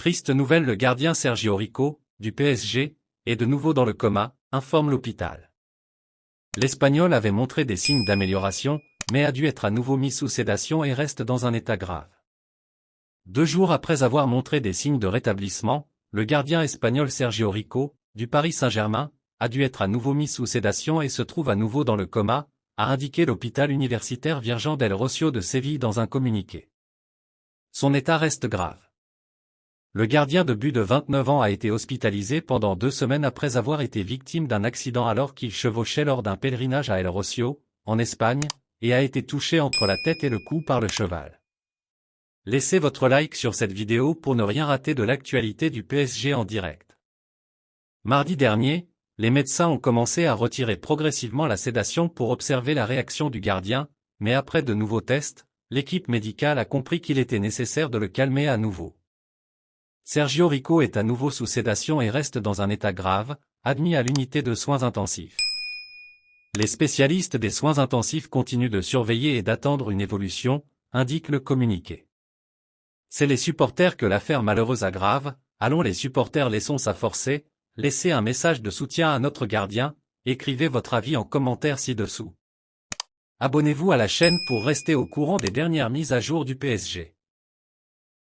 Triste nouvelle, le gardien Sergio Rico, du PSG, est de nouveau dans le coma, informe l'hôpital. L'Espagnol avait montré des signes d'amélioration, mais a dû être à nouveau mis sous sédation et reste dans un état grave. 2 jours après avoir montré des signes de rétablissement, le gardien espagnol Sergio Rico, du Paris Saint-Germain, a dû être à nouveau mis sous sédation et se trouve à nouveau dans le coma, a indiqué l'hôpital universitaire Virgen del Rocío de Séville dans un communiqué. Son état reste grave. Le gardien de but de 29 ans a été hospitalisé pendant 2 semaines après avoir été victime d'un accident alors qu'il chevauchait lors d'un pèlerinage à El Rocío, en Espagne, et a été touché entre la tête et le cou par le cheval. Laissez votre like sur cette vidéo pour ne rien rater de l'actualité du PSG en direct. Mardi dernier, les médecins ont commencé à retirer progressivement la sédation pour observer la réaction du gardien, mais après de nouveaux tests, l'équipe médicale a compris qu'il était nécessaire de le calmer à nouveau. Sergio Rico est à nouveau sous sédation et reste dans un état grave, admis à l'unité de soins intensifs. Les spécialistes des soins intensifs continuent de surveiller et d'attendre une évolution, indique le communiqué. C'est les supporters que l'affaire malheureuse aggrave, allons les supporters, laissons ça forcer, laissez un message de soutien à notre gardien, écrivez votre avis en commentaire ci-dessous. Abonnez-vous à la chaîne pour rester au courant des dernières mises à jour du PSG.